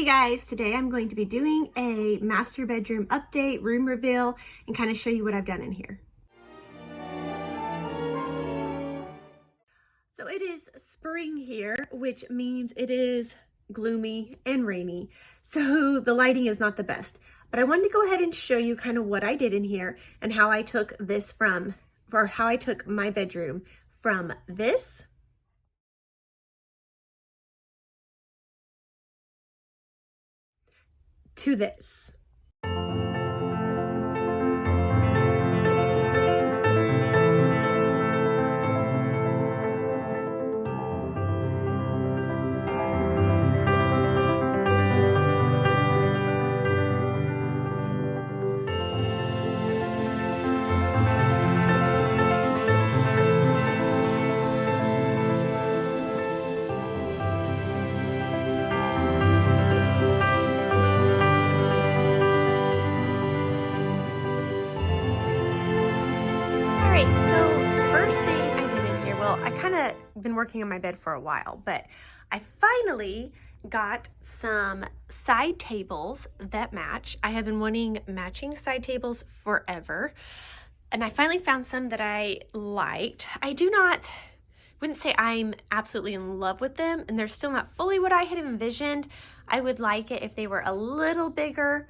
Hey guys, today I'm going to be doing a master bedroom update, room reveal, and kind of show you what I've done in here. So it is spring here, which means it is gloomy and rainy. So the lighting is not the best, but I wanted to go ahead and show you kind of what I did in here and how I took this how I took my bedroom from this to this. So first thing I did in here, well, I kind of been working on my bed for a while, but I finally got some side tables that match. I have been wanting matching side tables forever, and I finally found some that I liked. Wouldn't say I'm absolutely in love with them, and they're still not fully what I had envisioned. I would like it if they were a little bigger,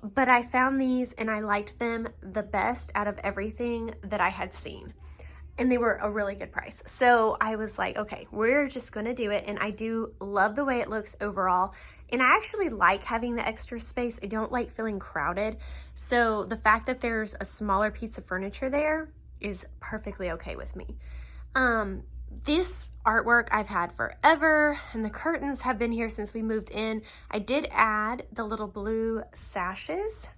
but I found these and I liked them the best out of everything that I had seen. And they were a really good price. So I was like, okay, we're just gonna do it. And I do love the way it looks overall. And I actually like having the extra space. I don't like feeling crowded. So the fact that there's a smaller piece of furniture there is perfectly okay with me. This artwork I've had forever, and the curtains have been here since we moved in. I did add the little blue sashes.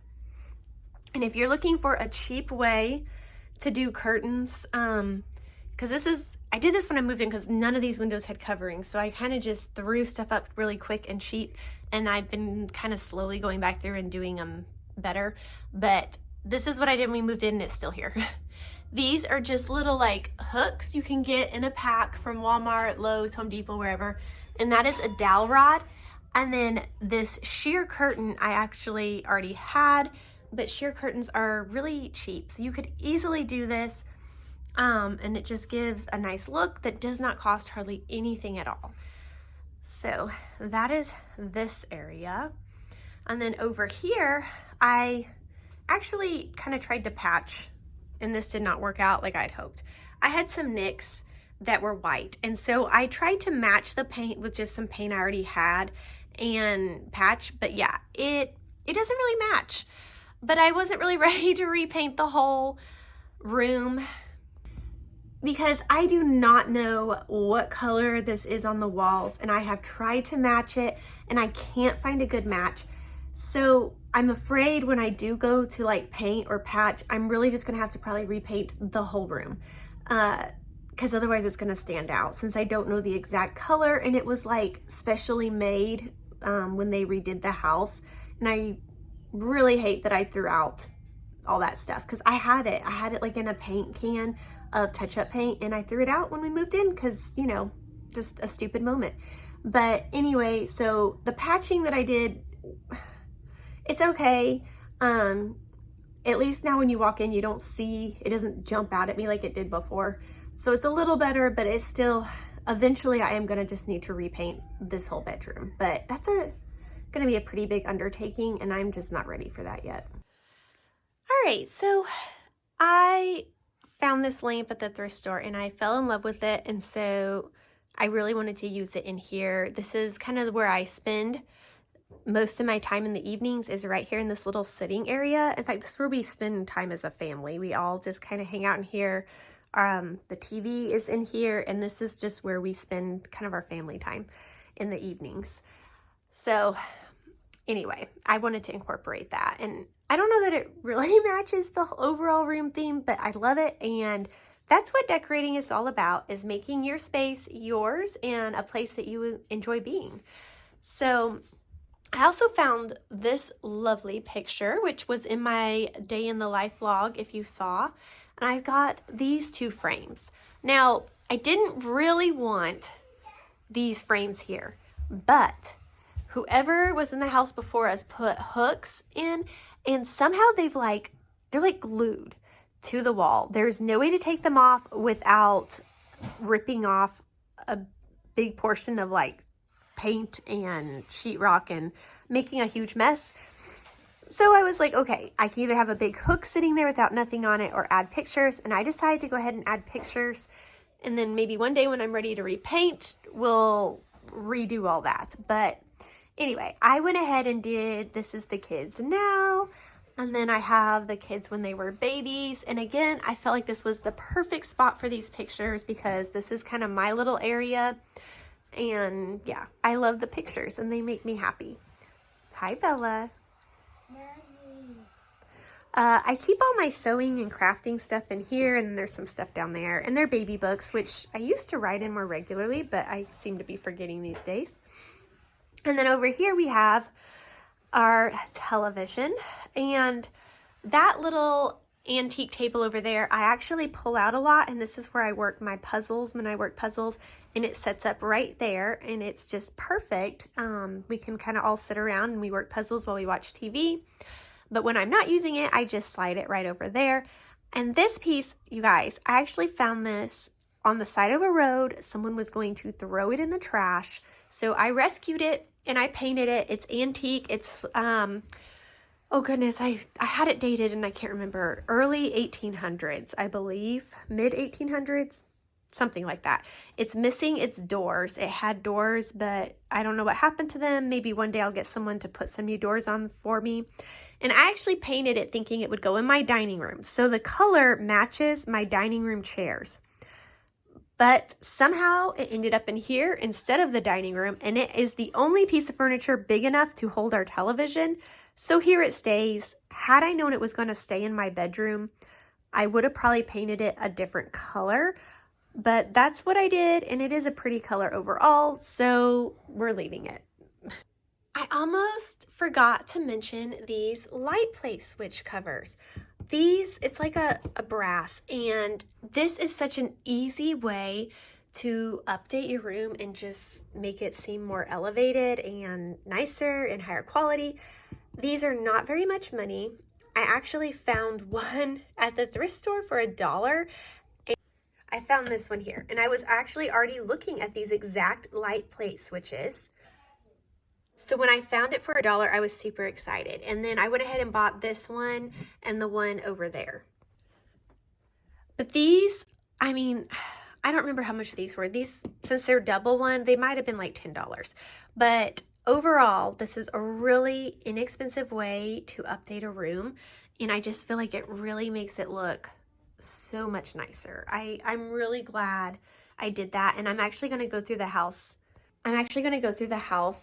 And if you're looking for a cheap way to do curtains, because I did this when I moved in because none of these windows had covering. So I kind of just threw stuff up really quick and cheap. And I've been kind of slowly going back through and doing them better. But this is what I did when we moved in, and it's still here. These are just little like hooks you can get in a pack from Walmart, Lowe's, Home Depot, wherever. And that is a dowel rod. And then this sheer curtain I actually already had, but sheer curtains are really cheap. So you could easily do this. And it just gives a nice look that does not cost hardly anything at all. So that is this area. And then over here, I actually kind of tried to patch, and this did not work out like I'd hoped. I had some nicks that were white, and so I tried to match the paint with just some paint I already had and patch, but yeah, it doesn't really match. But I wasn't really ready to repaint the whole room because I do not know what color this is on the walls, and I have tried to match it and I can't find a good match. So I'm afraid when I do go to like paint or patch, I'm really just gonna have to probably repaint the whole room because otherwise it's gonna stand out since I don't know the exact color, and it was like specially made when they redid the house. And I really hate that I threw out all that stuff because I had it like in a paint can of touch-up paint, and I threw it out when we moved in because, you know, just a stupid moment. But anyway, so the patching that I did, it's okay. At least now when you walk in, you don't see, it doesn't jump out at me like it did before. So it's a little better, but it's still, eventually I am gonna just need to repaint this whole bedroom. But that's gonna be a pretty big undertaking, and I'm just not ready for that yet. All right, so I found this lamp at the thrift store and I fell in love with it. And so I really wanted to use it in here. This is kind of where I spend most of my time in the evenings, is right here in this little sitting area. In fact, this is where we spend time as a family. We all just kind of hang out in here. The TV is in here, and this is just where we spend kind of our family time in the evenings. So anyway, I wanted to incorporate that, and I don't know that it really matches the overall room theme, but I love it. And that's what decorating is all about, is making your space yours and a place that you enjoy being. So I also found this lovely picture, which was in my day in the life vlog, if you saw, and I got these two frames. Now, I didn't really want these frames here, but whoever was in the house before us put hooks in, and somehow they're like glued to the wall. There's no way to take them off without ripping off a big portion of like paint and sheetrock and making a huge mess. So I was like, okay, I can either have a big hook sitting there without nothing on it or add pictures. And I decided to go ahead and add pictures. And then maybe one day when I'm ready to repaint, we'll redo all that. But anyway, I went ahead and did, this is the kids now. And then I have the kids when they were babies. And again, I felt like this was the perfect spot for these pictures because this is kind of my little area. And yeah, I love the pictures and they make me happy. Hi, Bella. I keep all my sewing and crafting stuff in here, and then there's some stuff down there, and they're baby books, which I used to write in more regularly, but I seem to be forgetting these days. And then over here we have our television, and that little antique table over there, I actually pull out a lot, and this is where I work my puzzles when I work puzzles, and it sets up right there, and it's just perfect. We can kind of all sit around and we work puzzles while we watch TV. But when I'm not using it, I just slide it right over there. And this piece, you guys, I actually found this on the side of a road. Someone was going to throw it in the trash. So I rescued it and I painted it. It's antique. It's, oh goodness, I had it dated and I can't remember. Early 1800s, I believe. Mid 1800s. Something like that. It's missing its doors. It had doors, but I don't know what happened to them. Maybe one day I'll get someone to put some new doors on for me. And I actually painted it thinking it would go in my dining room. So the color matches my dining room chairs. But somehow it ended up in here instead of the dining room. And it is the only piece of furniture big enough to hold our television. So here it stays. Had I known it was going to stay in my bedroom, I would have probably painted it a different color. But that's what I did, and it is a pretty color overall, so we're leaving it. I almost forgot to mention these light plate switch covers. These, it's like a brass, and this is such an easy way to update your room and just make it seem more elevated and nicer and higher quality. These are not very much money. I actually found one at the thrift store for $1. I found this one here, and I was actually already looking at these exact light plate switches. So when I found it for $1, I was super excited. And then I went ahead and bought this one and the one over there. But these, I mean, I don't remember how much these were. These, since they're double one, they might have been like $10. But overall, this is a really inexpensive way to update a room. And I just feel like it really makes it look so much nicer. I'm really glad I did that, and I'm actually going to go through the house.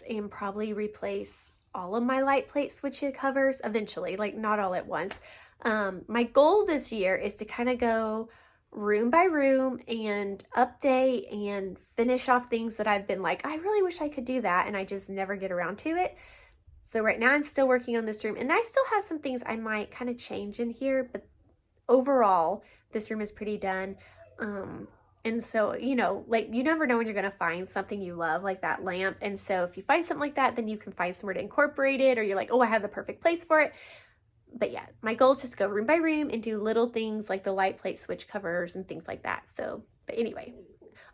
And probably replace all of my light plate switch covers eventually, like not all at once. My goal this year is to kind of go room by room and update and finish off things that I've been like, I really wish I could do that, and I just never get around to it. So right now I'm still working on this room, and I still have some things I might kind of change in here, but overall, this room is pretty done. And so, you know, like you never know when you're going to find something you love, like that lamp. And so if you find something like that, then you can find somewhere to incorporate it, or you're like, oh, I have the perfect place for it. But yeah, my goal is just go room by room and do little things like the light plate switch covers and things like that. So, but anyway.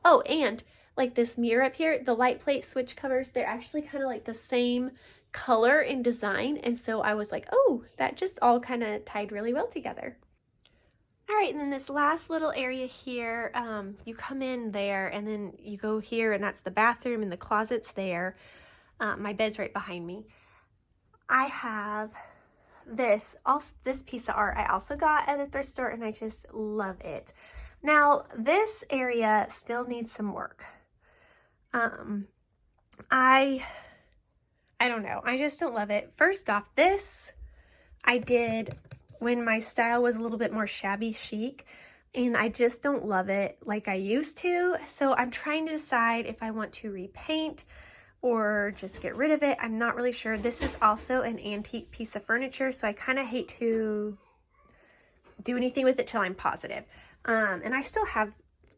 Oh, and like this mirror up here, the light plate switch covers, they're actually kind of like the same color and design. And so I was like, oh, that just all kind of tied really well together. All right, and then this last little area here, you come in there and then you go here, and that's the bathroom, and the closet's there. My bed's right behind me. I have this piece of art I also got at a thrift store, and I just love it. Now, this area still needs some work. I don't know. I just don't love it. First off, this I did when my style was a little bit more shabby chic, and I just don't love it like I used to. So I'm trying to decide if I want to repaint or just get rid of it. I'm not really sure. This is also an antique piece of furniture, so I kind of hate to do anything with it till I'm positive. And I still have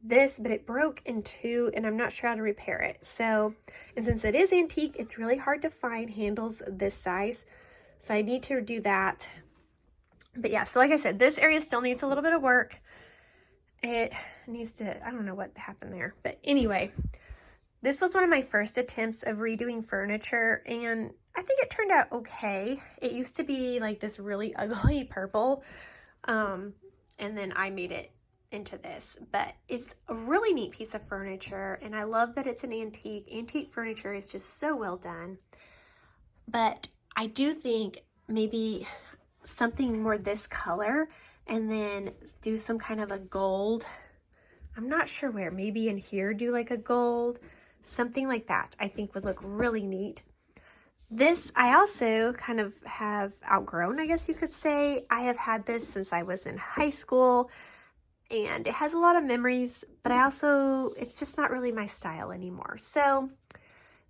this, but it broke in two and I'm not sure how to repair it. So, and since it is antique, it's really hard to find handles this size. So I need to do that. But yeah, so like I said, this area still needs a little bit of work. It needs to, I don't know what happened there. But anyway, this was one of my first attempts of redoing furniture, and I think it turned out okay. It used to be like this really ugly purple, and then I made it into this. But it's a really neat piece of furniture, and I love that it's an antique. Antique furniture is just so well done. But I do think maybe something more this color, and then do some kind of a gold. I'm not sure where, maybe in here do like a gold, something like that I think would look really neat. This I also kind of have outgrown, I guess you could say. I have had this since I was in high school, and it has a lot of memories, but it's just not really my style anymore. So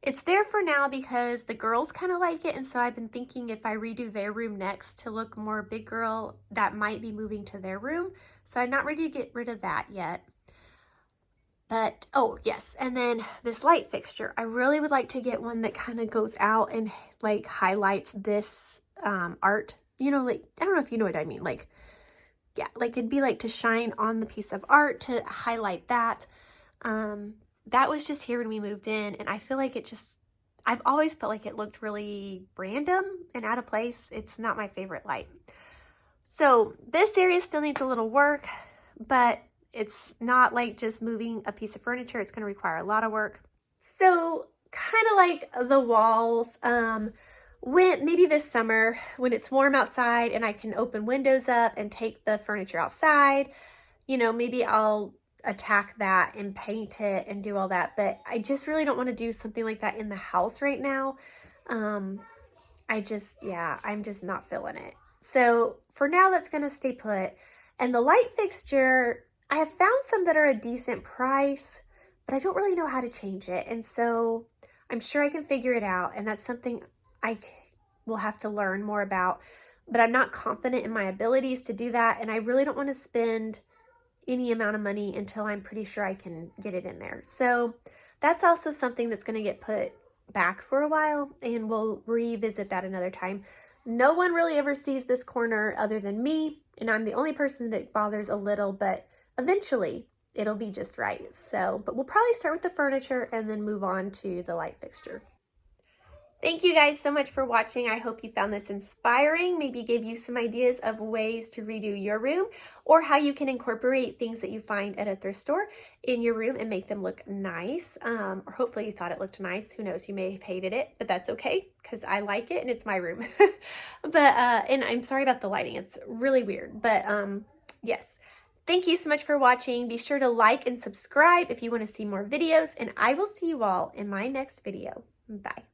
it's there for now because the girls kind of like it, and so I've been thinking if I redo their room next to look more big girl, that might be moving to their room. So I'm not ready to get rid of that yet. But, oh yes, and then this light fixture. I really would like to get one that kind of goes out and like highlights this art. You know, like, I don't know if you know what I mean. Like, yeah, like it'd be like to shine on the piece of art to highlight that. That was just here when we moved in, and I feel like I've always felt like it looked really random and out of place. It's not my favorite light. So this area still needs a little work, but it's not like just moving a piece of furniture. It's going to require a lot of work. So kind of like the walls, when maybe this summer when it's warm outside and I can open windows up and take the furniture outside, you know, maybe I'll attack that and paint it and do all that. But I just really don't want to do something like that in the house right now. I'm just not feeling it. So for now, that's going to stay put. And the light fixture, I have found some that are a decent price, but I don't really know how to change it. And so I'm sure I can figure it out. And that's something I will have to learn more about, but I'm not confident in my abilities to do that. And I really don't want to spend any amount of money until I'm pretty sure I can get it in there. So that's also something that's going to get put back for a while, and we'll revisit that another time. No one really ever sees this corner other than me, and I'm the only person that bothers a little, but eventually it'll be just right. So, but we'll probably start with the furniture and then move on to the light fixture. Thank you guys so much for watching. I hope you found this inspiring, maybe gave you some ideas of ways to redo your room, or how you can incorporate things that you find at a thrift store in your room and make them look nice. Or hopefully you thought it looked nice. Who knows, you may have hated it, but that's okay because I like it and it's my room. And I'm sorry about the lighting. It's really weird, but yes. Thank you so much for watching. Be sure to like and subscribe if you want to see more videos, and I will see you all in my next video. Bye.